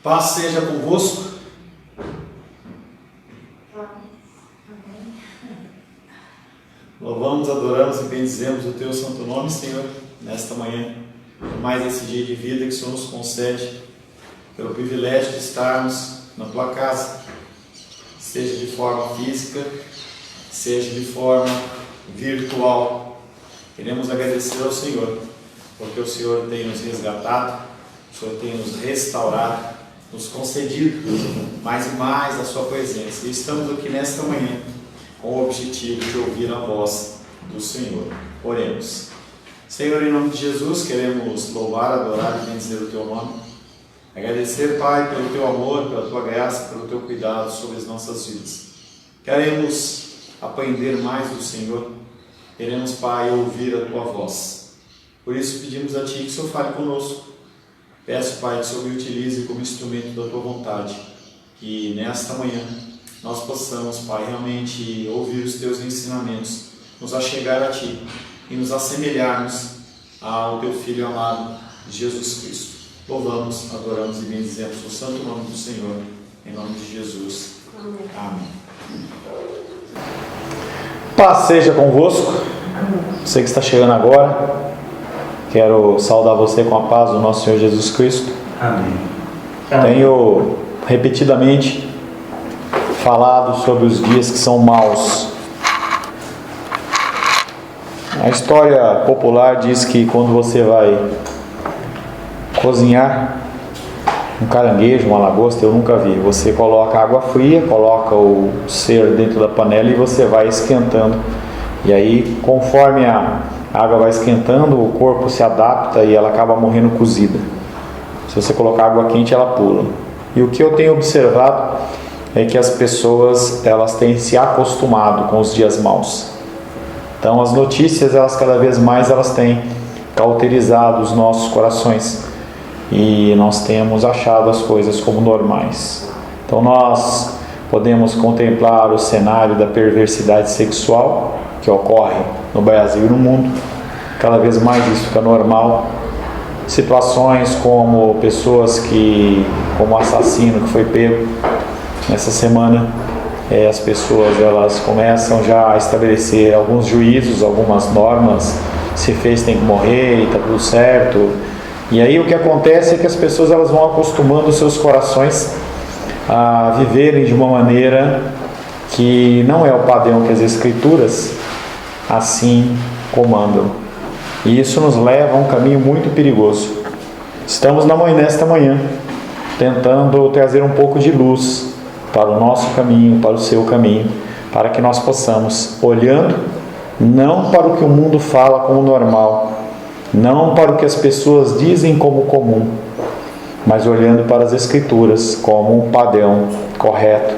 Paz seja convosco. Louvamos, adoramos e bendizemos o Teu santo nome, Senhor, nesta manhã, por mais esse dia de vida que o Senhor nos concede, pelo privilégio de estarmos na Tua casa, seja de forma física, seja de forma virtual. Queremos agradecer ao Senhor, porque o Senhor tem nos resgatado, o Senhor tem nos restaurado, nos concedido mais e mais a Sua presença. E estamos aqui nesta manhã com o objetivo de ouvir a voz do Senhor. Oremos. Senhor, em nome de Jesus, queremos louvar, adorar e bendizer o Teu nome. Agradecer, Pai, pelo Teu amor, pela Tua graça, pelo Teu cuidado sobre as nossas vidas. Queremos aprender mais do Senhor. Queremos, Pai, ouvir a Tua voz. Por isso pedimos a Ti que o Senhor fale conosco. Peço, Pai, que o Senhor me utilize como instrumento da Tua vontade. Que nesta manhã nós possamos, Pai, realmente ouvir os Teus ensinamentos, nos achegar a Ti e nos assemelharmos ao Teu Filho amado, Jesus Cristo. Louvamos, adoramos e bendizemos o santo nome do Senhor, em nome de Jesus. Amém. Paz seja convosco. Você que está chegando agora, quero saudar você com a paz do nosso Senhor Jesus Cristo. Amém. Tenho repetidamente falado sobre os dias que são maus. A história popular diz que quando você vai cozinhar um caranguejo, uma lagosta, eu nunca vi. Você coloca água fria, coloca o ser dentro da panela e você vai esquentando. E aí, conforme a água vai esquentando, o corpo se adapta e ela acaba morrendo cozida. Se você colocar água quente, ela pula. E o que eu tenho observado é que as pessoas, elas têm se acostumado com os dias maus. Então as notícias, elas cada vez mais elas têm cauterizado os nossos corações e nós temos achado as coisas como normais. Então nós podemos contemplar o cenário da perversidade sexual que ocorre no Brasil e no mundo. Cada vez mais isso fica normal. Situações como pessoas como o assassino que foi pego nessa semana, as pessoas elas começam já a estabelecer alguns juízos, algumas normas. Se fez, tem que morrer e está tudo certo. E aí o que acontece é que as pessoas elas vão acostumando os seus corações a viverem de uma maneira que não é o padrão que as Escrituras assim comandam. E isso nos leva a um caminho muito perigoso. Estamos nesta manhã tentando trazer um pouco de luz para o nosso caminho, para o seu caminho, para que nós possamos, olhando não para o que o mundo fala como normal, não para o que as pessoas dizem como comum, mas olhando para as Escrituras como um padrão correto,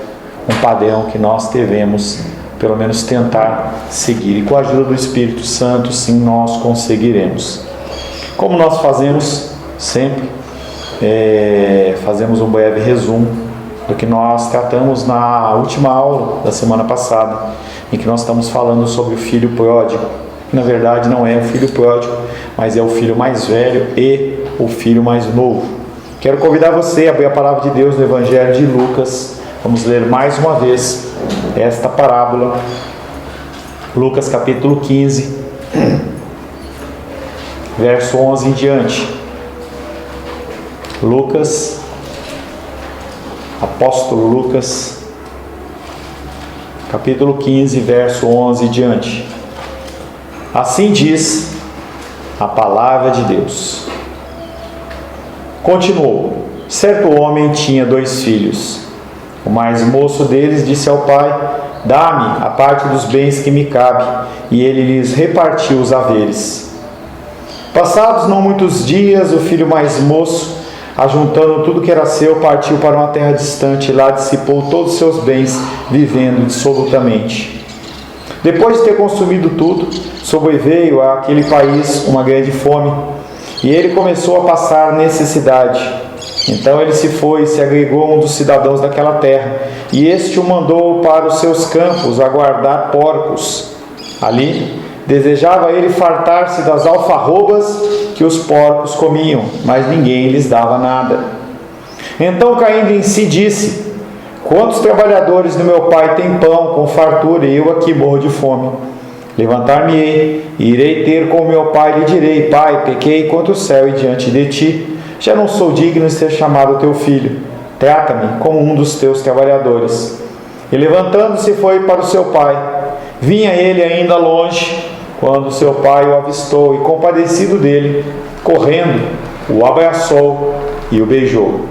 um padrão que nós devemos pelo menos tentar seguir. E com a ajuda do Espírito Santo, sim, nós conseguiremos. Como nós fazemos sempre, fazemos um breve resumo do que nós tratamos na última aula da semana passada, em que nós estamos falando sobre o filho pródigo. Na verdade não é o filho pródigo, mas é o filho mais velho e o filho mais novo. Quero convidar você a abrir a palavra de Deus no Evangelho de Lucas. Vamos ler mais uma vez esta parábola, Lucas capítulo 15, verso 11 em diante. Lucas, apóstolo Lucas, capítulo 15, verso 11 em diante. Assim diz a palavra de Deus. Continuou: certo homem tinha 2 filhos. O mais moço deles disse ao pai: dá-me a parte dos bens que me cabe. E ele lhes repartiu os haveres. Passados não muitos dias, o filho mais moço, ajuntando tudo que era seu, partiu para uma terra distante, e lá dissipou todos os seus bens, vivendo dissolutamente. Depois de ter consumido tudo, sobreveio àquele país uma grande fome, e ele começou a passar necessidade. Então ele se foi e se agregou a um dos cidadãos daquela terra, e este o mandou para os seus campos a guardar porcos. Ali desejava ele fartar-se das alfarrobas que os porcos comiam, mas ninguém lhes dava nada. Então, caindo em si, disse: quantos trabalhadores do meu pai têm pão com fartura e eu aqui morro de fome? Levantar-me-ei e irei ter com meu pai e lhe direi: Pai, pequei contra o céu e diante de ti. Já não sou digno de ser chamado teu filho. Trata-me como um dos teus trabalhadores. E levantando-se foi para o seu pai. Vinha ele ainda longe, quando seu pai o avistou, e compadecido dele, correndo, o abraçou e o beijou.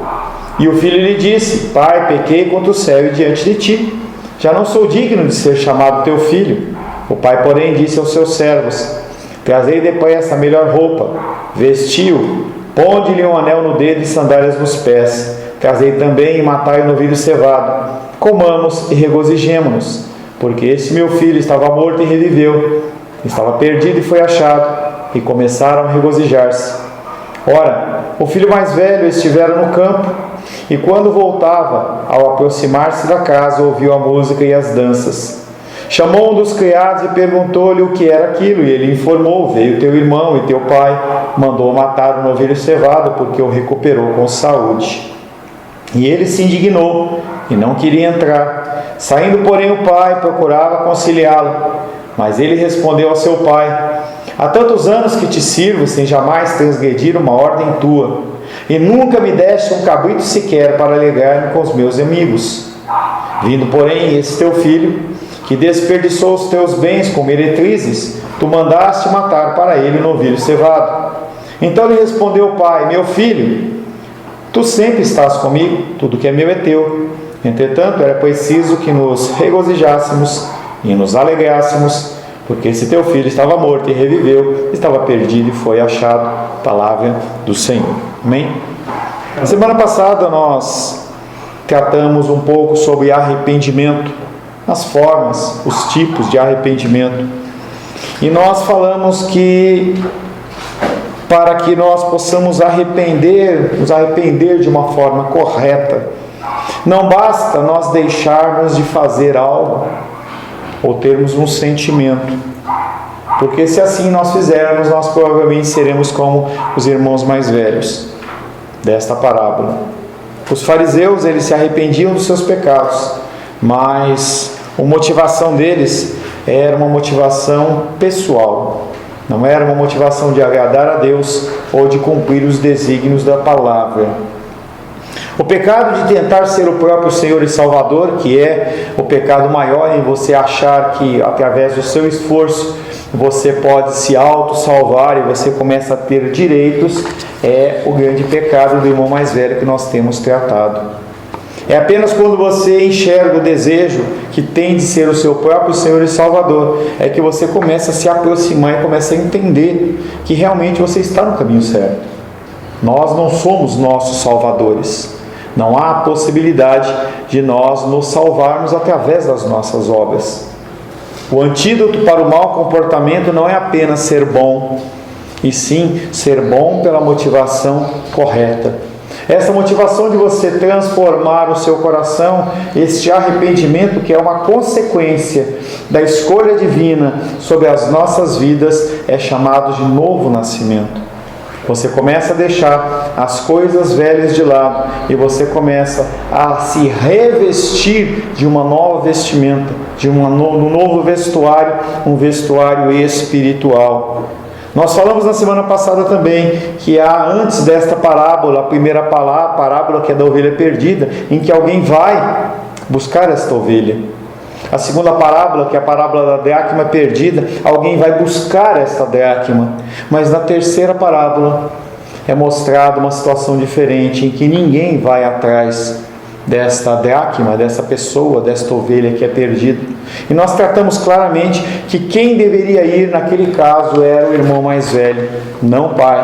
E o filho lhe disse: Pai, pequei contra o céu e diante de ti. Já não sou digno de ser chamado teu filho. O pai, porém, disse aos seus servos: Trazei depressa a melhor roupa, vestiu, ponde-lhe um anel no dedo e sandálias nos pés. Trazei também e matai o novilho cevado. Comamos e regozijemo-nos, porque esse meu filho estava morto e reviveu, estava perdido e foi achado. E começaram a regozijar-se. Ora, o filho mais velho estivera no campo, e quando voltava, ao aproximar-se da casa, ouviu a música e as danças. Chamou um dos criados e perguntou-lhe o que era aquilo, e ele informou: veio teu irmão e teu pai mandou matar o novilho cevado, porque o recuperou com saúde. E ele se indignou e não queria entrar. Saindo, porém, o pai procurava conciliá-lo, mas ele respondeu ao seu pai: há tantos anos que te sirvo sem jamais transgredir uma ordem tua, e nunca me deste um cabrito sequer para alegar-me com os meus amigos. Vindo, porém, esse teu filho, que desperdiçou os teus bens com meretrizes, tu mandaste matar para ele o novilho cevado. Então lhe respondeu o pai: meu filho, tu sempre estás comigo, tudo que é meu é teu. Entretanto, era preciso que nos regozijássemos e nos alegrássemos, porque esse teu filho estava morto e reviveu, estava perdido e foi achado. Palavra do Senhor. Amém? Na semana passada nós tratamos um pouco sobre arrependimento, as formas, os tipos de arrependimento. E nós falamos que para que nós possamos nos arrepender de uma forma correta, não basta nós deixarmos de fazer algo ou termos um sentimento, porque se assim nós fizermos, nós provavelmente seremos como os irmãos mais velhos desta parábola. Os fariseus, eles se arrependiam dos seus pecados, mas a motivação deles era uma motivação pessoal, não era uma motivação de agradar a Deus ou de cumprir os desígnios da palavra. O pecado de tentar ser o próprio Senhor e Salvador, que é o pecado maior em você achar que através do seu esforço você pode se auto-salvar e você começa a ter direitos, é o grande pecado do irmão mais velho que nós temos tratado. É apenas quando você enxerga o desejo que tem de ser o seu próprio Senhor e Salvador, é que você começa a se aproximar e começa a entender que realmente você está no caminho certo. Nós não somos nossos salvadores. Não há possibilidade de nós nos salvarmos através das nossas obras. O antídoto para o mau comportamento não é apenas ser bom, e sim ser bom pela motivação correta. Essa motivação de você transformar o seu coração, este arrependimento que é uma consequência da escolha divina sobre as nossas vidas, é chamado de novo nascimento. Você começa a deixar as coisas velhas de lado e você começa a se revestir de uma nova vestimenta, de um novo vestuário, um vestuário espiritual. Nós falamos na semana passada também que há, antes desta parábola, a primeira parábola que é da ovelha perdida, em que alguém vai buscar esta ovelha. A segunda parábola, que é a parábola da dracma perdida, alguém vai buscar esta dracma. Mas na terceira parábola é mostrada uma situação diferente, em que ninguém vai atrás desta dracma, dessa pessoa, desta ovelha que é perdida. E nós tratamos claramente que quem deveria ir naquele caso era o irmão mais velho, não o pai.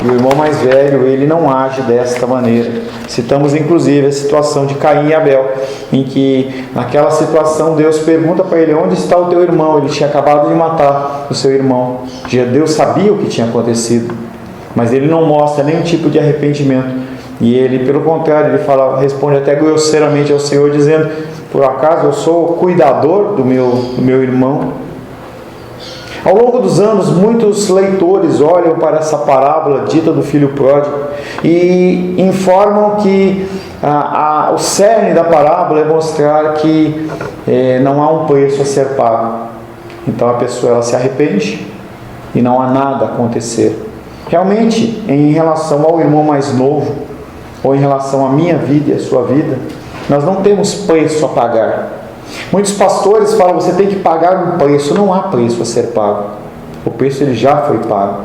E o irmão mais velho, ele não age desta maneira. Citamos inclusive a situação de Caim e Abel, em que naquela situação Deus pergunta para ele: onde está o teu irmão? Ele tinha acabado de matar o seu irmão. Deus sabia o que tinha acontecido, mas ele não mostra nenhum tipo de arrependimento. E ele, pelo contrário, ele responde até grosseiramente ao Senhor, dizendo: por acaso eu sou o cuidador do meu irmão? Ao longo dos anos, muitos leitores olham para essa parábola dita do filho pródigo e informam que o cerne da parábola é mostrar que não há um preço a ser pago. Então a pessoa ela se arrepende e não há nada a acontecer. Realmente, em relação ao irmão mais novo, ou em relação à minha vida e à sua vida, nós não temos preço a pagar. Muitos pastores falam, você tem que pagar um preço. Não há preço a ser pago. O preço ele já foi pago.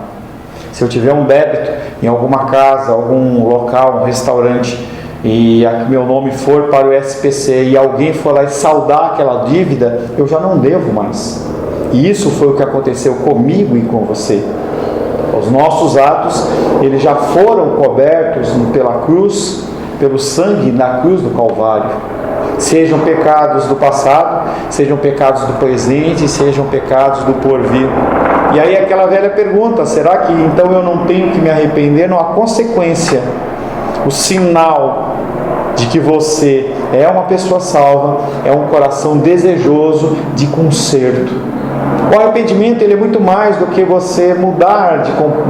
Se eu tiver um débito em alguma casa, algum local, um restaurante, e meu nome for para o SPC e alguém for lá e saldar aquela dívida, eu já não devo mais. E isso foi o que aconteceu comigo e com você. Os nossos atos, eles já foram cobertos pela cruz, pelo sangue na cruz do Calvário. Sejam pecados do passado, sejam pecados do presente, sejam pecados do porvir. E aí aquela velha pergunta, será que então eu não tenho que me arrepender? Não, a consequência, o sinal de que você é uma pessoa salva, é um coração desejoso de conserto. O arrependimento ele é muito mais do que você mudar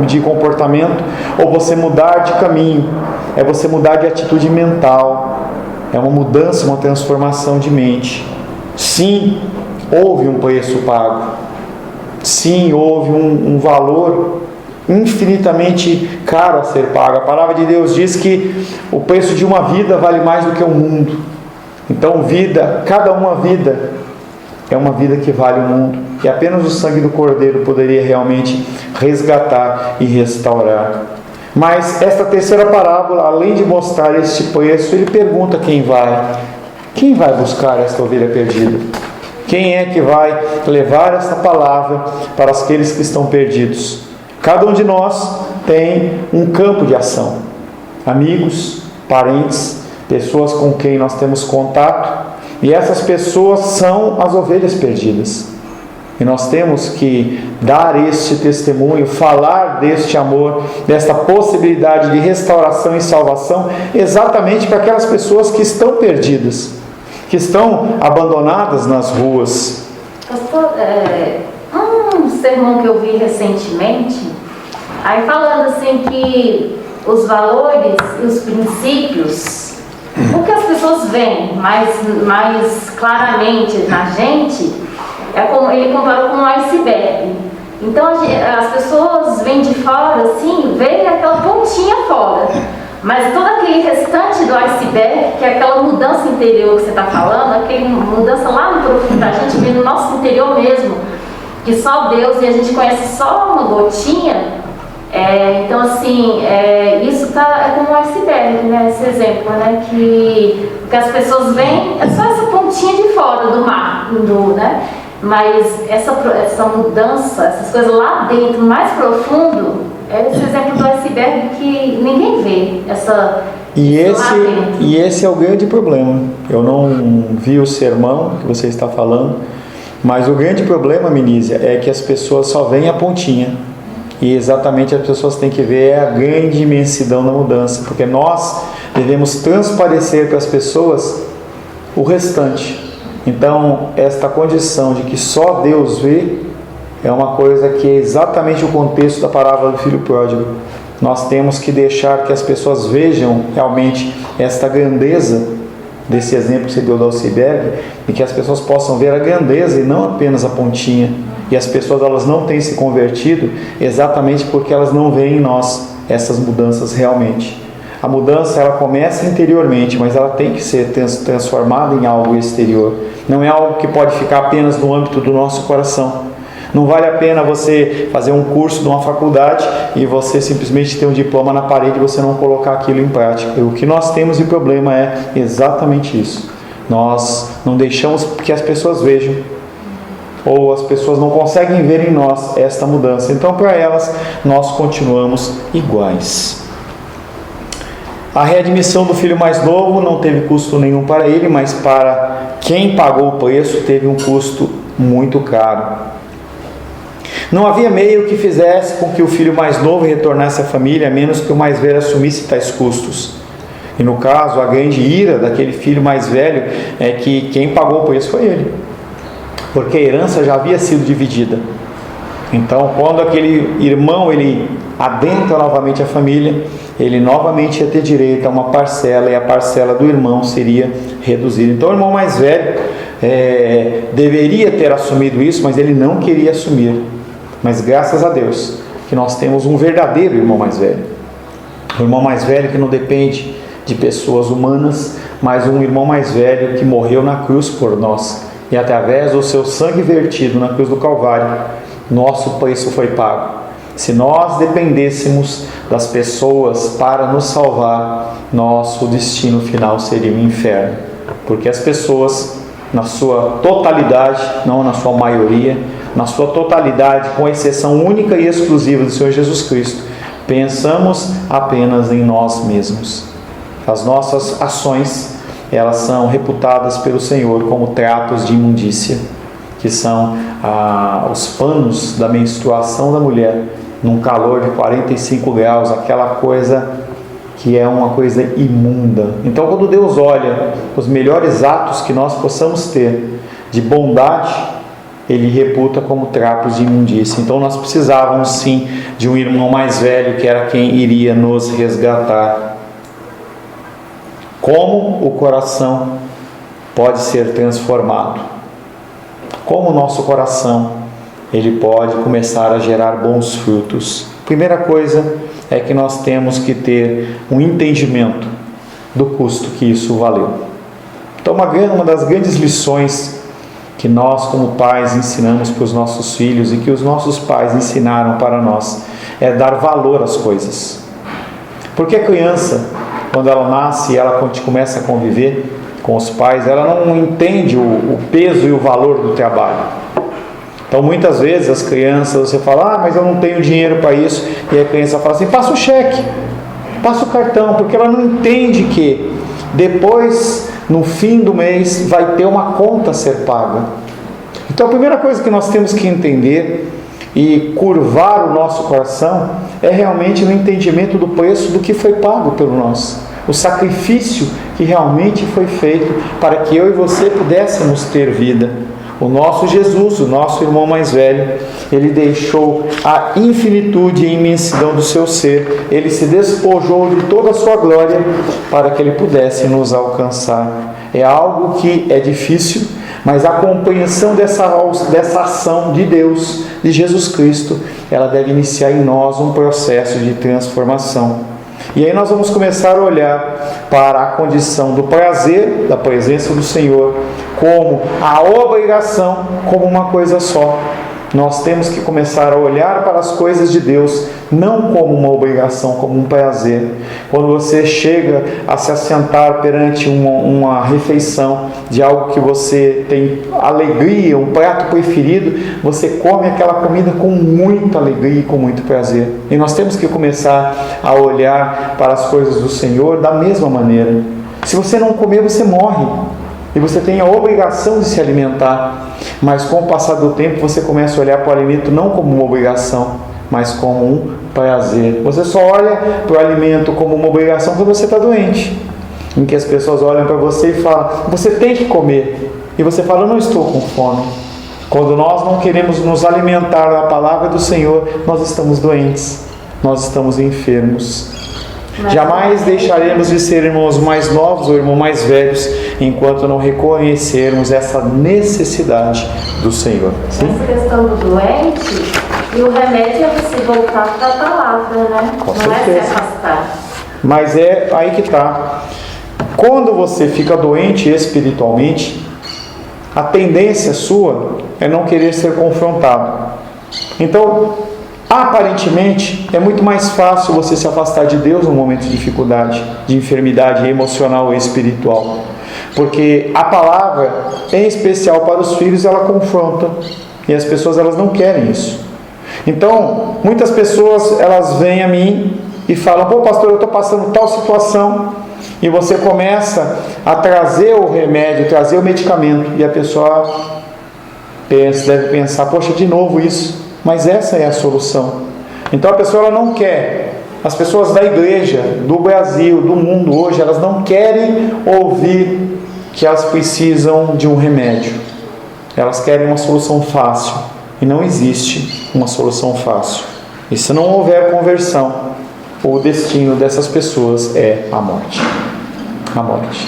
de comportamento ou você mudar de caminho. É você mudar de atitude mental. É uma mudança, uma transformação de mente. Sim, houve um preço pago. Sim, houve um valor infinitamente caro a ser pago. A palavra de Deus diz que o preço de uma vida vale mais do que o mundo. Então, cada uma vida é uma vida que vale o mundo. E apenas o sangue do Cordeiro poderia realmente resgatar e restaurar. Mas esta terceira parábola, além de mostrar este preço, ele pergunta quem vai. Quem vai buscar esta ovelha perdida? Quem é que vai levar esta palavra para aqueles que estão perdidos? Cada um de nós tem um campo de ação. Amigos, parentes, pessoas com quem nós temos contato. E essas pessoas são as ovelhas perdidas. E nós temos que dar este testemunho, falar deste amor, desta possibilidade de restauração e salvação, exatamente para aquelas pessoas que estão perdidas, que estão abandonadas nas ruas. Pastor, um sermão que eu vi recentemente, aí falando assim que os valores e os princípios, o que as pessoas veem mais claramente na gente, ele comparou com um iceberg. Então as pessoas vêm de fora assim, veem aquela pontinha fora, mas todo aquele restante do iceberg, que é aquela mudança interior que você está falando, aquela mudança lá no profundo da gente, vem no nosso interior mesmo, que só Deus, e a gente conhece só uma gotinha. Então assim, isso é como um iceberg, né? Esse exemplo, né? Que as pessoas veem, é só essa pontinha de fora do mar, né? Mas essa mudança, essas coisas lá dentro, mais profundo, é esse exemplo do iceberg que ninguém vê. E esse é o grande problema. Eu não vi o sermão que você está falando, mas o grande problema, Minísia, é que as pessoas só veem a pontinha. E exatamente as pessoas têm que ver a grande imensidão da mudança, porque nós devemos transparecer para as pessoas o restante. Então, esta condição de que só Deus vê é uma coisa que é exatamente o contexto da parábola do filho pródigo. Nós temos que deixar que as pessoas vejam realmente esta grandeza desse exemplo que você deu do iceberg, e que as pessoas possam ver a grandeza e não apenas a pontinha. E as pessoas elas não têm se convertido exatamente porque elas não veem em nós essas mudanças realmente. A mudança ela começa interiormente, mas ela tem que ser transformada em algo exterior. Não é algo que pode ficar apenas no âmbito do nosso coração. Não vale a pena você fazer um curso de uma faculdade e você simplesmente ter um diploma na parede e você não colocar aquilo em prática. O que nós temos de problema é exatamente isso. Nós não deixamos que as pessoas vejam, ou as pessoas não conseguem ver em nós esta mudança. Então, para elas, nós continuamos iguais. A readmissão do filho mais novo não teve custo nenhum para ele, mas para quem pagou o preço teve um custo muito caro. Não havia meio que fizesse com que o filho mais novo retornasse à família, a menos que o mais velho assumisse tais custos. E no caso, a grande ira daquele filho mais velho é que quem pagou o preço foi ele, porque a herança já havia sido dividida. Então, quando aquele irmão ele adentra novamente a família, ele novamente ia ter direito a uma parcela, e a parcela do irmão seria reduzida. Então, o irmão mais velho deveria ter assumido isso, mas ele não queria assumir. Mas graças a Deus que nós temos um verdadeiro irmão mais velho. Um irmão mais velho que não depende de pessoas humanas, mas um irmão mais velho que morreu na cruz por nós. E através do seu sangue vertido na cruz do Calvário, nosso preço foi pago. Se nós dependêssemos das pessoas para nos salvar, nosso destino final seria o inferno. Porque as pessoas, na sua totalidade, não na sua maioria, na sua totalidade, com exceção única e exclusiva do Senhor Jesus Cristo, pensamos apenas em nós mesmos. As nossas ações, elas são reputadas pelo Senhor como tratos de imundícia, que são os panos da menstruação da mulher, num calor de 45 graus, aquela coisa que é uma coisa imunda. Então, quando Deus olha os melhores atos que nós possamos ter de bondade, Ele reputa como trapos de imundícia. Então, nós precisávamos sim de um irmão mais velho, que era quem iria nos resgatar. Como o coração pode ser transformado? Como o nosso coração ele pode começar a gerar bons frutos? Primeira coisa é que nós temos que ter um entendimento do custo que isso valeu. Então, uma das grandes lições que nós como pais ensinamos para os nossos filhos e que os nossos pais ensinaram para nós é dar valor às coisas. Porque a criança, quando ela nasce e ela começa a conviver com os pais, ela não entende o peso e o valor do trabalho. Então, muitas vezes as crianças, você fala, mas eu não tenho dinheiro para isso, e a criança fala assim, passa o cheque, passa o cartão, porque ela não entende que depois, no fim do mês, vai ter uma conta a ser paga. Então, a primeira coisa que nós temos que entender e curvar o nosso coração é realmente no entendimento do preço do que foi pago pelo nós, o sacrifício que realmente foi feito para que eu e você pudéssemos ter vida. O nosso Jesus, o nosso irmão mais velho, ele deixou a infinitude e imensidão do seu ser, ele se despojou de toda a sua glória para que ele pudesse nos alcançar. É algo que é difícil, mas a compreensão dessa ação de Deus, de Jesus Cristo, ela deve iniciar em nós um processo de transformação. E aí nós vamos começar a olhar para a condição do prazer, da presença do Senhor, como a obrigação, como uma coisa só. Nós temos que começar a olhar para as coisas de Deus, não como uma obrigação, como um prazer. Quando você chega a se assentar perante uma refeição de algo que você tem alegria, um prato preferido, você come aquela comida com muita alegria e com muito prazer. E nós temos que começar a olhar para as coisas do Senhor da mesma maneira. Se você não comer, você morre. E você tem a obrigação de se alimentar. Mas com o passar do tempo, você começa a olhar para o alimento não como uma obrigação, mas como um prazer. Você só olha para o alimento como uma obrigação quando você está doente. Em que as pessoas olham para você e falam, você tem que comer. E você fala, eu não estou com fome. Quando nós não queremos nos alimentar da palavra do Senhor, nós estamos doentes. Nós estamos enfermos. Jamais deixaremos de ser irmãos mais novos ou irmãos mais velhos enquanto não reconhecermos essa necessidade do Senhor. Sim? Essa questão do doente, e o remédio é você voltar para a palavra, né? Com não certeza. É se afastar. Mas é aí que está. Quando você fica doente espiritualmente, a tendência sua é não querer ser confrontado. Então, aparentemente, é muito mais fácil você se afastar de Deus no momento de dificuldade, de enfermidade emocional ou espiritual. Porque a palavra, em especial para os filhos, ela confronta. E as pessoas, elas não querem isso. Então, muitas pessoas, elas vêm a mim e falam, pô pastor, eu estou passando tal situação. E você começa a trazer o remédio, trazer o medicamento. E a pessoa deve pensar, poxa, de novo isso. Mas essa é a solução. Então a pessoa ela não quer. As pessoas da igreja, do Brasil, do mundo hoje, elas não querem ouvir que elas precisam de um remédio. Elas querem uma solução fácil. E não existe uma solução fácil. E se não houver conversão, o destino dessas pessoas é a morte. A morte.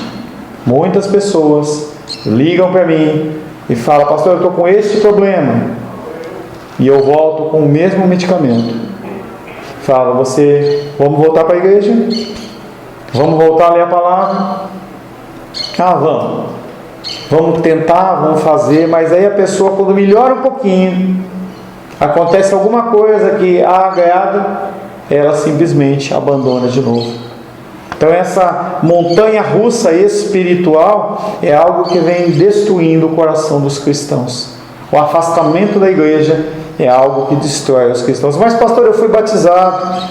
Muitas pessoas ligam para mim e falam: pastor, eu estou com esse problema. E eu volto com o mesmo medicamento. Fala: vamos voltar para a igreja? Vamos voltar a ler a palavra? Vamos tentar, vamos fazer. Mas aí a pessoa, quando melhora um pouquinho, acontece alguma coisa que agrada, ela simplesmente abandona de novo. Então essa montanha russa espiritual é algo que vem destruindo o coração dos cristãos. O afastamento da igreja é algo que destrói os cristãos. Mas pastor, eu fui batizado,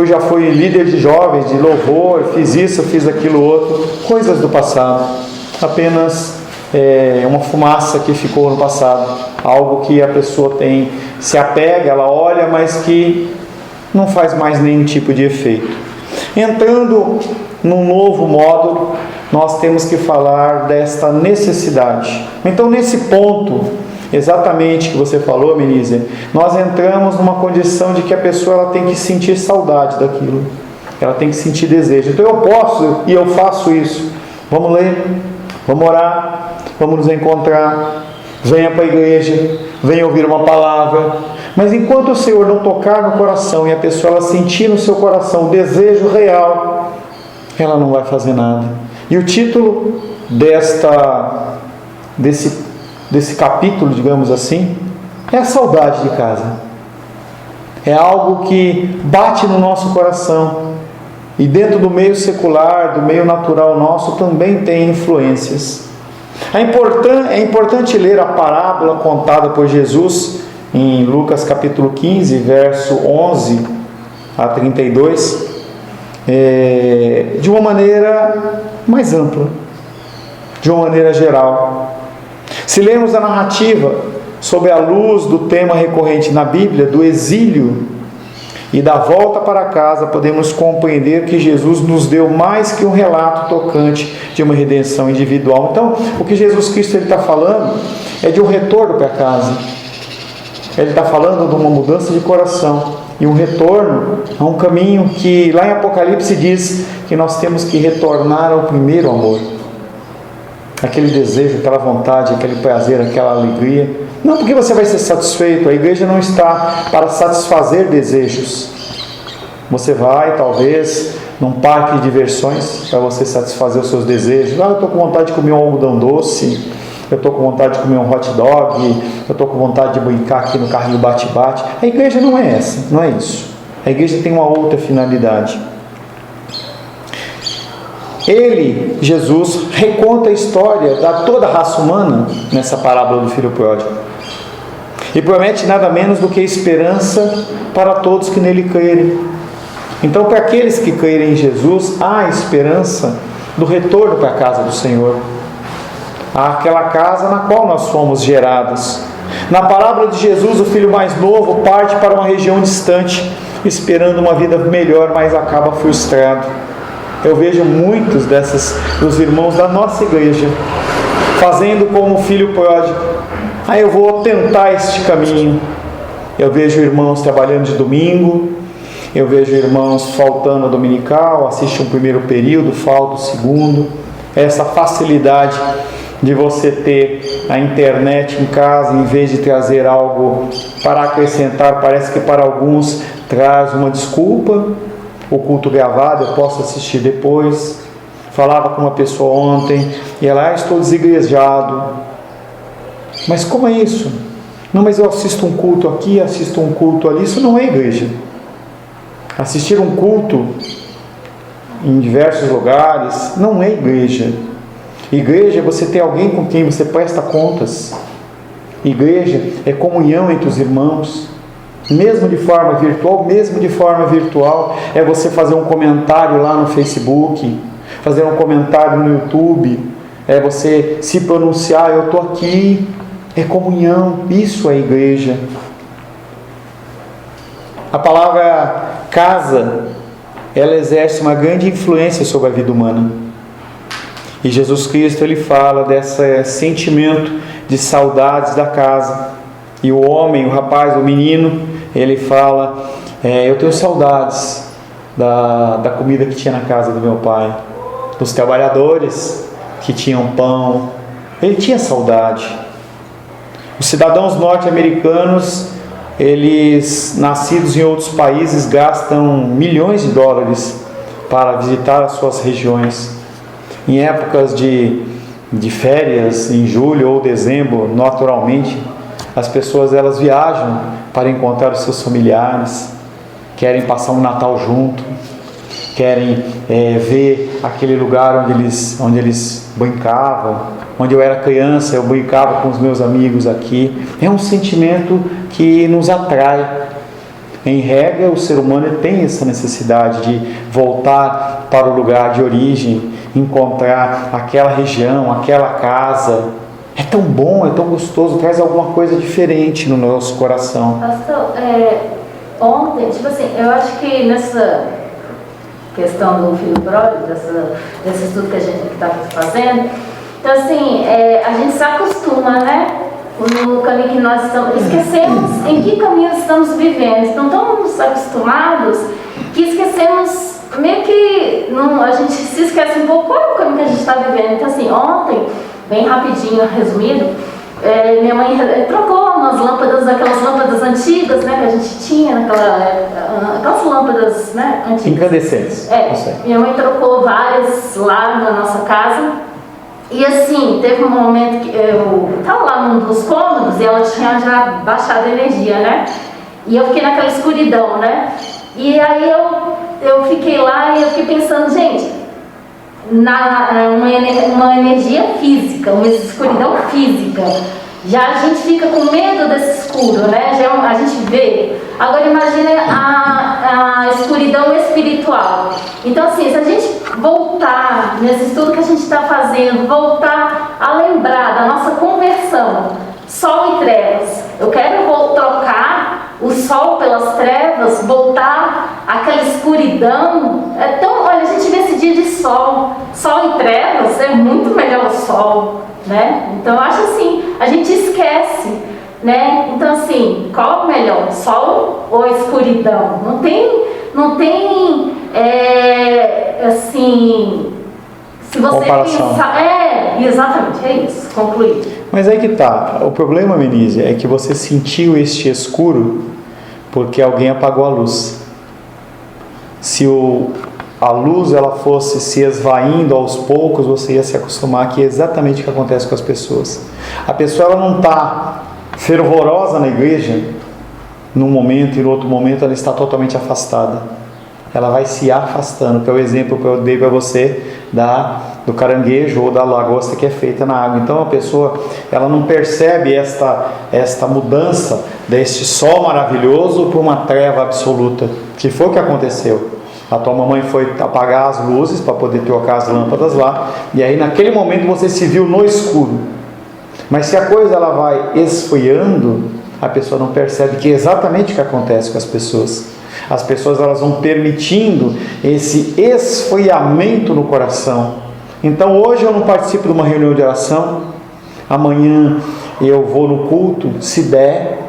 já fui líder de jovens, de louvor, fiz isso, fiz aquilo outro. Coisas do passado. Apenas uma fumaça que ficou no passado. Algo que a pessoa se apega, ela olha, mas que não faz mais nenhum tipo de efeito. Entrando num novo módulo, nós temos que falar desta necessidade. Então, nesse ponto, exatamente que você falou, Menízia, nós entramos numa condição de que a pessoa ela tem que sentir saudade daquilo. Ela tem que sentir desejo. Então, eu posso e eu faço isso. Vamos ler, vamos orar, vamos nos encontrar, venha para a igreja, venha ouvir uma palavra. Mas enquanto o Senhor não tocar no coração e a pessoa ela sentir no seu coração o desejo real, ela não vai fazer nada. E o título desse capítulo, digamos assim, é a saudade de casa. É algo que bate no nosso coração. E dentro do meio secular, do meio natural nosso, também tem influências. É importante ler a parábola contada por Jesus em Lucas capítulo 15, verso 11 a 32, de uma maneira mais ampla, de uma maneira geral. Se lermos a narrativa sob a luz do tema recorrente na Bíblia, do exílio e da volta para casa, podemos compreender que Jesus nos deu mais que um relato tocante de uma redenção individual. Então, o que Jesus Cristo está falando é de um retorno para casa. Ele está falando de uma mudança de coração e um retorno a um caminho que lá em Apocalipse diz que nós temos que retornar ao primeiro amor. Aquele desejo, aquela vontade, aquele prazer, aquela alegria. Não porque você vai ser satisfeito. A igreja não está para satisfazer desejos. Você vai, talvez, num parque de diversões para você satisfazer os seus desejos. Eu estou com vontade de comer um algodão doce. Eu estou com vontade de comer um hot dog. Eu estou com vontade de brincar aqui no carrinho bate-bate. A igreja não é essa, não é isso. A igreja tem uma outra finalidade. Ele, Jesus, reconta a história da toda a raça humana nessa parábola do filho pródigo. E promete nada menos do que esperança para todos que nele crerem. Então, para aqueles que crerem em Jesus, há esperança do retorno para a casa do Senhor. Há aquela casa na qual nós fomos gerados. Na parábola de Jesus, o filho mais novo parte para uma região distante, esperando uma vida melhor, mas acaba frustrado. Eu vejo muitos dos irmãos da nossa igreja fazendo como o filho pródigo. Eu vou tentar este caminho. Eu vejo irmãos trabalhando de domingo, eu vejo irmãos faltando a dominical, assistem um primeiro período, falta o segundo. Essa facilidade de você ter a internet em casa, em vez de trazer algo para acrescentar, parece que para alguns traz uma desculpa. O culto gravado, eu posso assistir depois. Falava com uma pessoa ontem e ela: estou desigrejado. Mas como é isso? Não, mas eu assisto um culto aqui, assisto um culto ali. Isso não é igreja. Assistir um culto em diversos lugares não é igreja. Igreja é você ter alguém com quem você presta contas. Igreja é comunhão entre os irmãos. Mesmo de forma virtual, é você fazer um comentário lá no Facebook, fazer um comentário no YouTube, é você se pronunciar: eu estou aqui. É comunhão, isso é igreja. A palavra casa, ela exerce uma grande influência sobre a vida humana. E Jesus Cristo, ele fala desse sentimento de saudades da casa. E o homem, o rapaz, o menino, ele fala, eu tenho saudades da comida que tinha na casa do meu pai, dos trabalhadores que tinham pão. Ele tinha saudade. Os cidadãos norte-americanos, eles, nascidos em outros países, gastam milhões de dólares para visitar as suas regiões. Em épocas de férias, em julho ou dezembro, naturalmente, as pessoas elas viajam para encontrar os seus familiares, querem passar um Natal junto, querem ver aquele lugar onde eles brincavam. Onde eu era criança, eu brincava com os meus amigos aqui. É um sentimento que nos atrai. Em regra, o ser humano tem essa necessidade de voltar para o lugar de origem, encontrar aquela região, aquela casa. É tão bom, é tão gostoso, traz alguma coisa diferente no nosso coração. Pastor, ontem, tipo assim, eu acho que nessa questão do filho pródigo, desse estudo que a gente está fazendo, então assim, a gente se acostuma, né? No caminho que nós estamos, esquecemos em que caminho estamos vivendo. Então estamos acostumados que esquecemos, meio que a gente se esquece um pouco qual é o caminho que a gente está vivendo. Então assim, ontem, bem rapidinho, resumido, minha mãe trocou umas lâmpadas, aquelas lâmpadas antigas, né, que a gente tinha aquelas lâmpadas, né, antigas. Incandescentes. Minha mãe trocou várias lá na nossa casa. E assim, teve um momento que eu estava lá num dos cômodos e ela tinha já baixado a energia, né? E eu fiquei naquela escuridão, né? E aí eu fiquei lá e eu fiquei pensando, gente, uma energia física, uma escuridão física. Já a gente fica com medo desse escuro, né? Já a gente vê. Agora imagine a escuridão espiritual. Então assim, se a gente voltar nesse estudo que a gente está fazendo, voltar a lembrar da nossa conversão, sol e trevas. Eu quero trocar o sol pelas trevas, voltar àquela escuridão. Olha, a gente vê esse dia de sol e trevas, é muito melhor o sol, né? Então eu acho assim, a gente esquece, né? Então assim, qual é o melhor, sol ou escuridão? Não tem assim, se você comparação. Pensar, exatamente, é isso, concluí. Mas aí que tá, o problema, Menise, é que você sentiu este escuro porque alguém apagou a luz. Se a luz ela fosse se esvaindo aos poucos, você ia se acostumar, que é exatamente o que acontece com as pessoas. A pessoa ela não está fervorosa na igreja num momento e no outro momento ela está totalmente afastada. Ela vai se afastando, que é o exemplo que eu dei para você do caranguejo ou da lagosta que é feita na água. Então a pessoa ela não percebe esta mudança deste sol maravilhoso para uma treva absoluta, que foi o que aconteceu. A tua mamãe foi apagar as luzes para poder trocar as lâmpadas lá, e aí naquele momento você se viu no escuro. Mas se a coisa ela vai esfriando, a pessoa não percebe que é exatamente o que acontece com as pessoas. As pessoas elas vão permitindo esse esfriamento no coração. Então hoje eu não participo de uma reunião de oração, amanhã eu vou no culto, se der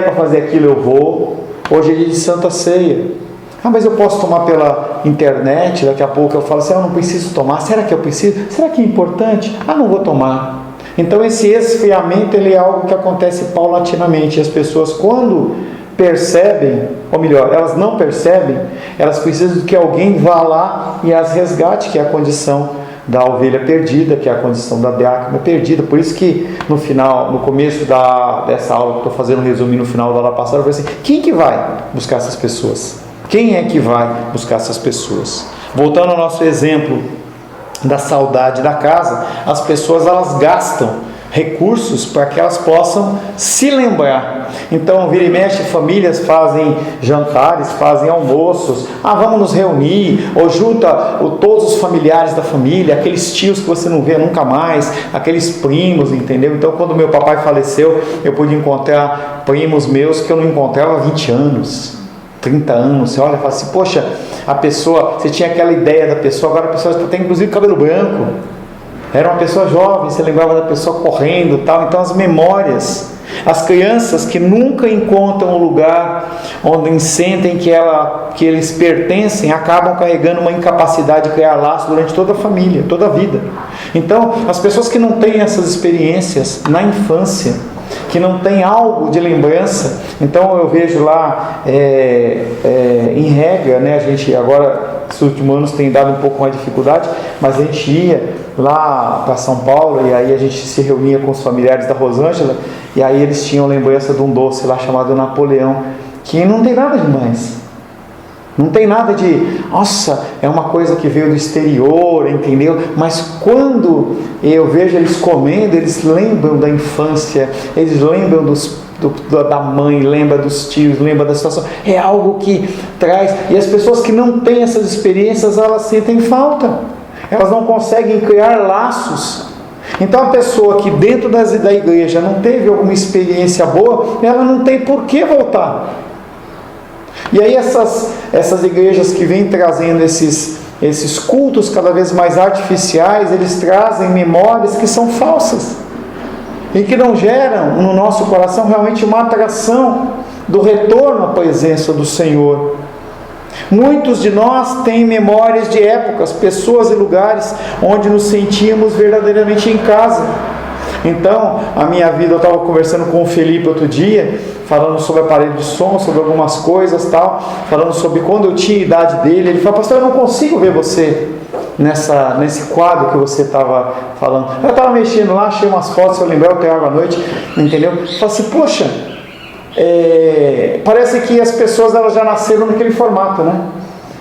para fazer aquilo eu vou. Hoje é dia de Santa Ceia. Mas eu posso tomar pela internet, daqui a pouco eu falo assim, eu não preciso tomar, será que eu preciso? Será que é importante? Não vou tomar. Então esse esfriamento ele é algo que acontece paulatinamente. As pessoas quando percebem, ou melhor, elas não percebem, elas precisam que alguém vá lá e as resgate, que é a condição da ovelha perdida, que é a condição da dracma perdida. Por isso que no começo dessa aula que eu estou fazendo um resumo no final da aula passada, eu falei assim, quem que vai buscar essas pessoas? Quem é que vai buscar essas pessoas? Voltando ao nosso exemplo da saudade da casa, as pessoas elas gastam recursos para que elas possam se lembrar. Então, vira e mexe, famílias fazem jantares, fazem almoços, vamos nos reunir, ou junta todos os familiares da família, aqueles tios que você não vê nunca mais, aqueles primos, entendeu? Então, quando meu papai faleceu, eu pude encontrar primos meus que eu não encontrava há 20 anos, 30 anos. Você olha e fala assim, poxa, a pessoa, você tinha aquela ideia da pessoa, agora a pessoa tem inclusive cabelo branco. Era uma pessoa jovem, você lembrava da pessoa correndo e tal. Então as memórias, as crianças que nunca encontram um lugar onde sentem que eles pertencem, acabam carregando uma incapacidade de criar laços durante toda a família, toda a vida. Então, as pessoas que não têm essas experiências na infância, que não tem algo de lembrança, então eu vejo lá em regra, né, a gente agora, nos últimos anos tem dado um pouco mais de dificuldade, mas a gente ia lá para São Paulo e aí a gente se reunia com os familiares da Rosângela e aí eles tinham lembrança de um doce lá chamado Napoleão, que não tem nada demais. Não tem nada de, nossa, é uma coisa que veio do exterior, entendeu? Mas quando eu vejo eles comendo, eles lembram da infância, eles lembram da mãe, lembram dos tios, lembram da situação. É algo que traz. E as pessoas que não têm essas experiências, elas sentem falta. Elas não conseguem criar laços. Então a pessoa que dentro da igreja não teve alguma experiência boa, ela não tem por que voltar. E aí essas igrejas que vêm trazendo esses cultos cada vez mais artificiais, eles trazem memórias que são falsas e que não geram no nosso coração realmente uma atração do retorno à presença do Senhor. Muitos de nós têm memórias de épocas, pessoas e lugares onde nos sentíamos verdadeiramente em casa. Então, a minha vida, eu estava conversando com o Felipe outro dia, falando sobre aparelho de som, sobre algumas coisas tal, falando sobre quando eu tinha a idade dele. Ele falou: pastor, eu não consigo ver você nesse quadro que você estava falando. Eu estava mexendo lá, achei umas fotos, eu lembrei, eu pegava à noite, entendeu? Eu falei assim, poxa, parece que as pessoas elas já nasceram naquele formato, né?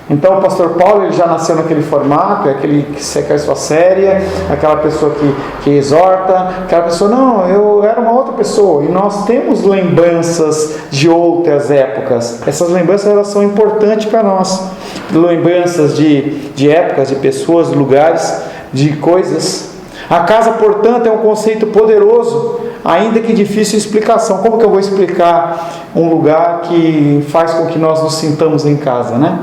Então o pastor Paulo ele já nasceu naquele formato, é aquele que seca a sua séria, aquela pessoa que exorta, aquela pessoa, não, eu era uma outra pessoa. E nós temos lembranças de outras épocas. Essas lembranças elas são importantes para nós. Lembranças de épocas, de pessoas, de lugares, de coisas. A casa, portanto, é um conceito poderoso, ainda que difícil de explicação. Como que eu vou explicar um lugar que faz com que nós nos sintamos em casa, né?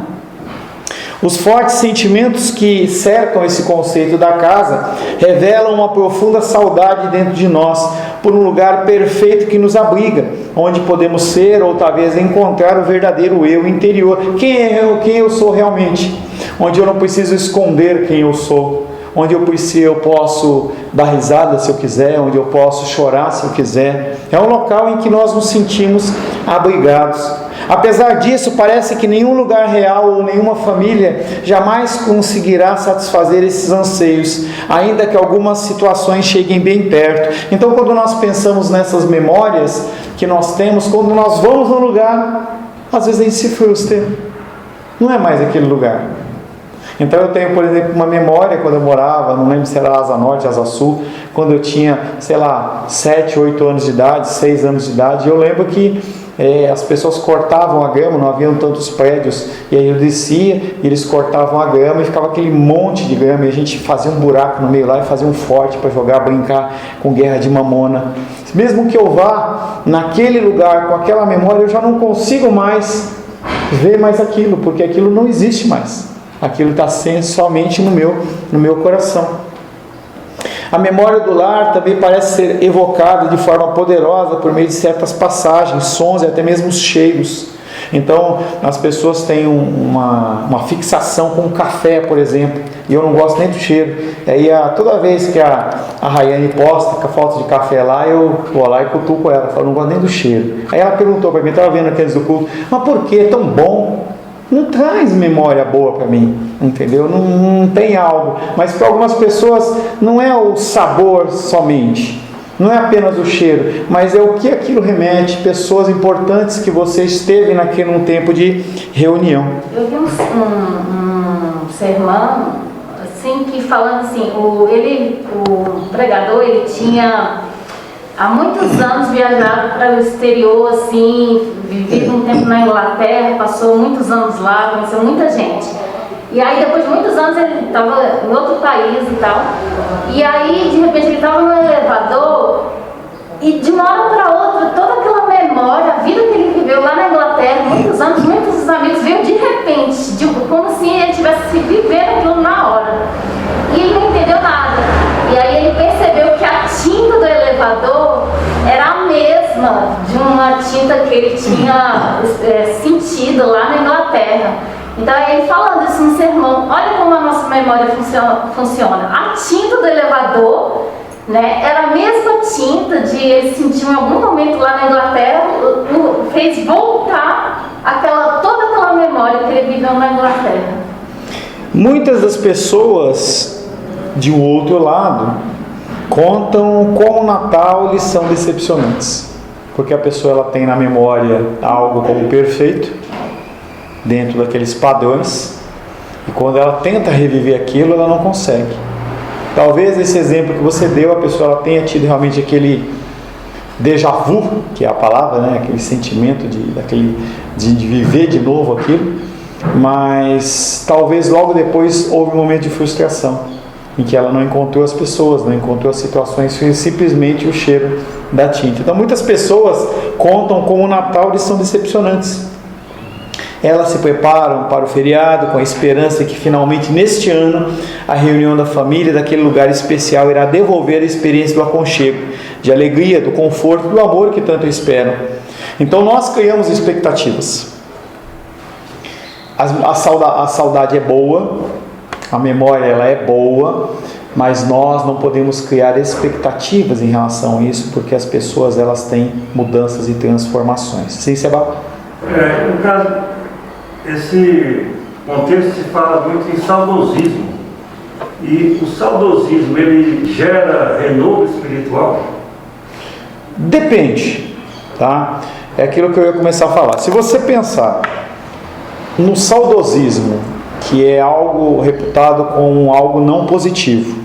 Os fortes sentimentos que cercam esse conceito da casa revelam uma profunda saudade dentro de nós por um lugar perfeito que nos abriga, onde podemos ser ou talvez encontrar o verdadeiro eu interior. Quem eu sou realmente? Onde eu não preciso esconder quem eu sou. Onde eu posso dar risada se eu quiser, onde eu posso chorar se eu quiser. É um local em que nós nos sentimos abrigados. Apesar disso, parece que nenhum lugar real ou nenhuma família jamais conseguirá satisfazer esses anseios, ainda que algumas situações cheguem bem perto. Então, quando nós pensamos nessas memórias que nós temos, quando nós vamos num lugar, às vezes a gente se frustra. Não é mais aquele lugar. Então eu tenho, por exemplo, uma memória quando eu morava, não lembro se era Asa Norte, Asa Sul, quando eu tinha, 7, 8 anos de idade, 6 anos de idade, e eu lembro que as pessoas cortavam a grama, não haviam tantos prédios, e aí eu descia, e eles cortavam a grama, e ficava aquele monte de grama, e a gente fazia um buraco no meio lá, e fazia um forte para jogar, brincar com guerra de mamona. Mesmo que eu vá naquele lugar, com aquela memória, eu já não consigo mais ver mais aquilo, porque aquilo não existe mais. Aquilo está sendo somente no meu coração. A memória do lar também parece ser evocada de forma poderosa por meio de certas passagens, sons e até mesmo cheiros. Então, as pessoas têm uma fixação com o café, por exemplo, e eu não gosto nem do cheiro. Aí, toda vez que a Rayane posta com a foto de café lá, eu vou lá e cutuco ela, falo, não gosto nem do cheiro. Aí ela perguntou para mim, estava vendo aqueles do culto, mas por que é tão bom? Não traz memória boa para mim, entendeu? Não tem algo. Mas para algumas pessoas não é o sabor somente, não é apenas o cheiro, mas é o que aquilo remete, pessoas importantes que você esteve num tempo de reunião. Eu vi um sermão, assim, que falando assim, o pregador, ele tinha há muitos anos viajado para o exterior, assim, vivido um tempo na Inglaterra, passou muitos anos lá, conheceu muita gente. E aí, depois de muitos anos, ele estava em outro país e tal. E aí, de repente, ele estava no elevador e de uma hora para outra, toda aquela memória, a vida que ele viveu lá na Inglaterra, muitos anos, muitos amigos, veio de repente, como se ele tivesse vivendo aquilo na hora. E ele não entendeu nada. E aí elevador era a mesma de uma tinta que ele tinha sentido lá na Inglaterra. Então ele falando isso no sermão, olha como a nossa memória funciona. A tinta do elevador, né, era a mesma tinta de ele sentiu em algum momento lá na Inglaterra, fez voltar toda aquela memória que ele viveu na Inglaterra. Muitas das pessoas de um outro lado contam como o Natal lhes são decepcionantes, porque a pessoa ela tem na memória algo como perfeito, dentro daqueles padrões, e quando ela tenta reviver aquilo, ela não consegue. Talvez esse exemplo que você deu, a pessoa ela tenha tido realmente aquele déjà vu, que é a palavra, né? Aquele sentimento de viver de novo aquilo, mas talvez logo depois houve um momento de frustração, em que ela não encontrou as pessoas, não encontrou as situações, foi simplesmente o cheiro da tinta. Então muitas pessoas contam como o Natal eles são decepcionantes. Elas se preparam para o feriado com a esperança que finalmente neste ano a reunião da família daquele lugar especial irá devolver a experiência do aconchego, de alegria, do conforto, do amor que tanto esperam. Então nós criamos expectativas. A saudade é boa, a memória ela é boa, mas nós não podemos criar expectativas em relação a isso, porque as pessoas elas têm mudanças e transformações. Sim, Seba? No caso, esse contexto se fala muito em saudosismo. E o saudosismo, ele gera renovo espiritual? Depende, tá? É aquilo que eu ia começar a falar. Se você pensar no saudosismo, que é algo reputado como algo não positivo,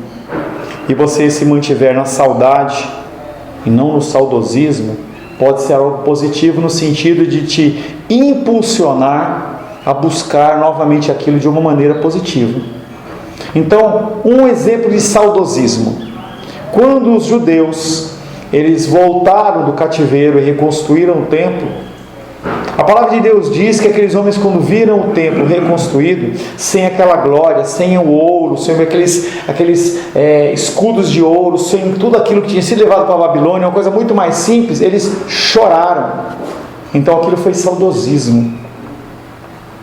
e você se mantiver na saudade e não no saudosismo, pode ser algo positivo no sentido de te impulsionar a buscar novamente aquilo de uma maneira positiva. Então, um exemplo de saudosismo. Quando os judeus eles voltaram do cativeiro e reconstruíram o templo, a palavra de Deus diz que aqueles homens, quando viram o templo reconstruído, sem aquela glória, sem o ouro, sem aqueles escudos de ouro, sem tudo aquilo que tinha sido levado para a Babilônia, uma coisa muito mais simples, eles choraram. Então aquilo foi saudosismo.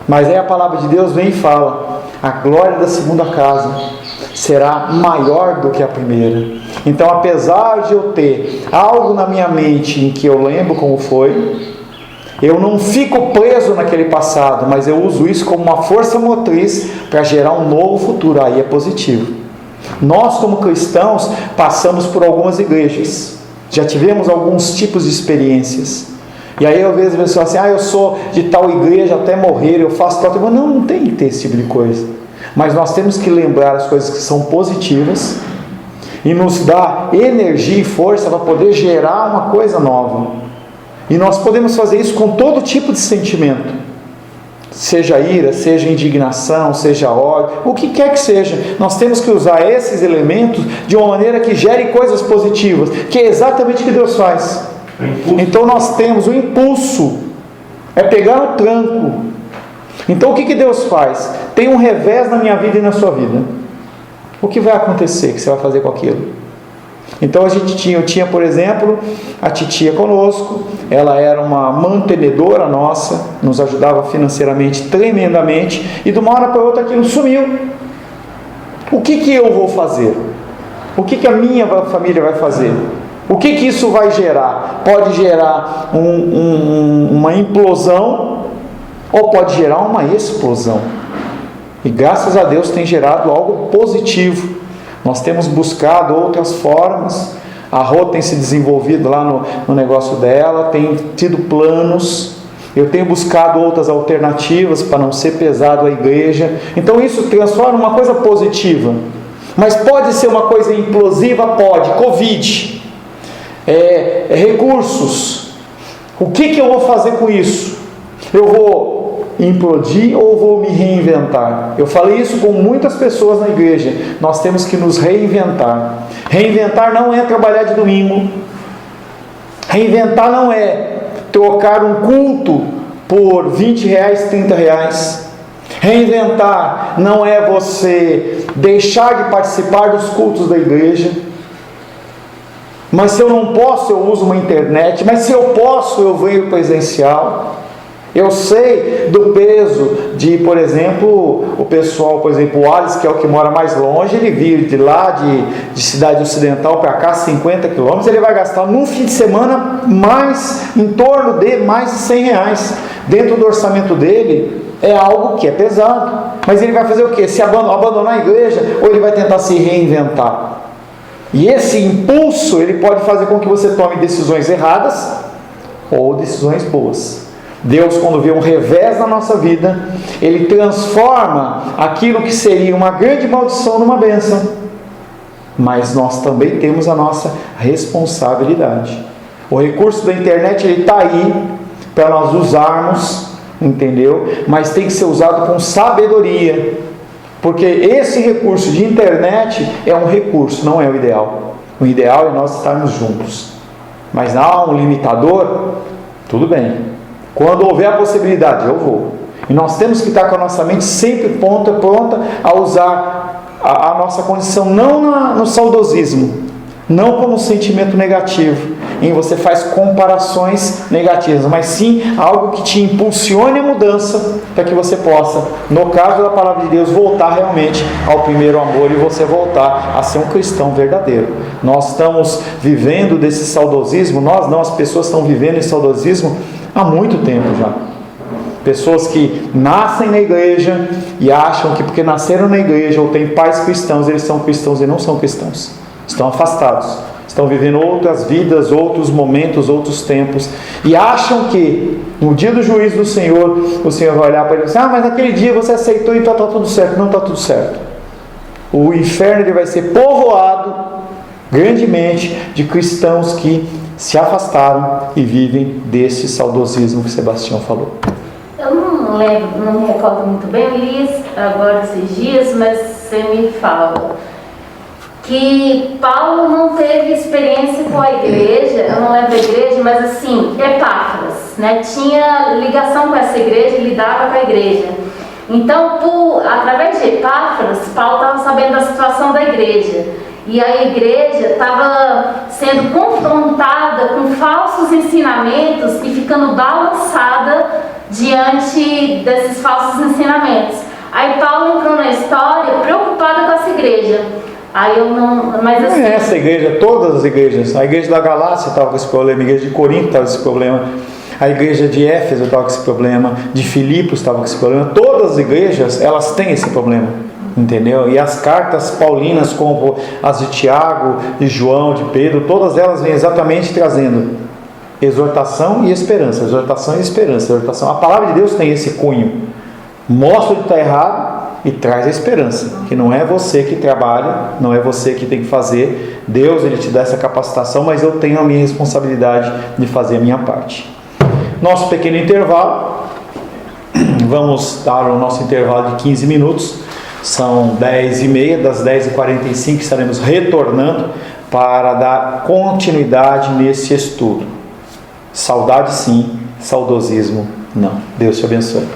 Mas aí a palavra de Deus vem e fala: a glória da segunda casa será maior do que a primeira. Então, apesar de eu ter algo na minha mente em que eu lembro como foi, eu não fico preso naquele passado, mas eu uso isso como uma força motriz para gerar um novo futuro. Aí é positivo. Nós, como cristãos, passamos por algumas igrejas, já tivemos alguns tipos de experiências. E aí eu vejo as pessoas assim: eu sou de tal igreja até morrer, eu faço tal. Não tem que ter esse tipo de coisa. Mas nós temos que lembrar as coisas que são positivas e nos dar energia e força para poder gerar uma coisa nova. E nós podemos fazer isso com todo tipo de sentimento, seja ira, seja indignação, seja ódio, o que quer que seja. Nós temos que usar esses elementos de uma maneira que gere coisas positivas, que é exatamente o que Deus faz. Então nós temos o impulso, é pegar o tranco. Então o que Deus faz? Tem um revés na minha vida e na sua vida. O que vai acontecer? Que você vai fazer com aquilo? Então eu tinha, por exemplo, a titia conosco. Ela era uma mantenedora nossa, nos ajudava financeiramente tremendamente, e de uma hora para outra aquilo sumiu. O que eu vou fazer? O que a minha família vai fazer? O que isso vai gerar? Pode gerar uma implosão, ou pode gerar uma explosão. E graças a Deus tem gerado algo positivo. Nós temos buscado outras formas. A Rô tem se desenvolvido lá no negócio dela, tem tido planos. Eu tenho buscado outras alternativas para não ser pesado a igreja. Então isso transforma uma coisa positiva. Mas pode ser uma coisa implosiva? Pode. Covid. Recursos. O que eu vou fazer com isso? Eu vou implodir ou vou me reinventar? Eu falei isso com muitas pessoas na igreja. Nós temos que nos reinventar. Reinventar não é trabalhar de domingo. Reinventar não é trocar um culto por R$20, R$30. Reinventar não é você deixar de participar dos cultos da igreja. Mas se eu não posso, eu uso uma internet. Mas se eu posso, eu venho presencial. Eu sei do peso de, por exemplo, o pessoal, por exemplo, o Alice, que é o que mora mais longe, ele vir de lá, de cidade ocidental para cá, 50 quilômetros, ele vai gastar num fim de semana mais, em torno de mais de 100 reais. Dentro do orçamento dele, é algo que é pesado. Mas ele vai fazer o quê? Se abandonar a igreja, ou ele vai tentar se reinventar? E esse impulso, ele pode fazer com que você tome decisões erradas, ou decisões boas. Deus, quando vê um revés na nossa vida, Ele transforma aquilo que seria uma grande maldição numa bênção. Mas nós também temos a nossa responsabilidade. O recurso da internet, ele está aí para nós usarmos, entendeu? Mas tem que ser usado com sabedoria, porque esse recurso de internet é um recurso, não é o ideal. O ideal é nós estarmos juntos. Mas há um limitador, tudo bem. Quando houver a possibilidade, eu vou. E nós temos que estar com a nossa mente sempre pronta a usar a nossa condição, não no saudosismo, não como um sentimento negativo, em você faz comparações negativas, mas sim algo que te impulsione a mudança, para que você possa, no caso da palavra de Deus, voltar realmente ao primeiro amor e você voltar a ser um cristão verdadeiro. Nós estamos vivendo desse saudosismo, nós não, as pessoas estão vivendo esse saudosismo há muito tempo já. Pessoas que nascem na igreja e acham que porque nasceram na igreja ou têm pais cristãos, eles são cristãos e não são cristãos. Estão afastados, estão vivendo outras vidas, outros momentos, outros tempos, e acham que no dia do juízo do Senhor, o Senhor vai olhar para ele e dizer: mas naquele dia você aceitou e então está tudo certo. Não está tudo certo. O inferno ele vai ser povoado grandemente de cristãos que se afastaram e vivem desse saudosismo que Sebastião falou. Eu não lembro, não me recordo muito bem, eu li agora esses dias, mas você me fala que Paulo não teve experiência com a igreja, eu não lembro a igreja, mas assim, Epáfras, né? Tinha ligação com essa igreja, lidava com a igreja. Então, através de Epáfras, Paulo estava sabendo da situação da igreja. E a igreja estava sendo confrontada com falsos ensinamentos e ficando balançada diante desses falsos ensinamentos. Aí Paulo entrou na história preocupado com essa igreja. Aí eu não... Mas assim, não é essa igreja, todas as igrejas. A igreja da Galácia estava com esse problema, a igreja de Corinto estava com esse problema, a igreja de Éfeso estava com esse problema, de Filipos estava com esse problema. Todas as igrejas, elas têm esse problema. Entendeu? E as cartas paulinas, como as de Tiago, de João, de Pedro, todas elas vêm exatamente trazendo exortação e esperança. Exortação e esperança. Exortação. A palavra de Deus tem esse cunho. Mostra o que está errado e traz a esperança. Que não é você que trabalha, não é você que tem que fazer. Deus, Ele te dá essa capacitação, mas eu tenho a minha responsabilidade de fazer a minha parte. Nosso pequeno intervalo. Vamos dar o nosso intervalo de 15 minutos. São 10h30, das 10h45 estaremos retornando para dar continuidade nesse estudo. Saudade sim, saudosismo não. Deus te abençoe.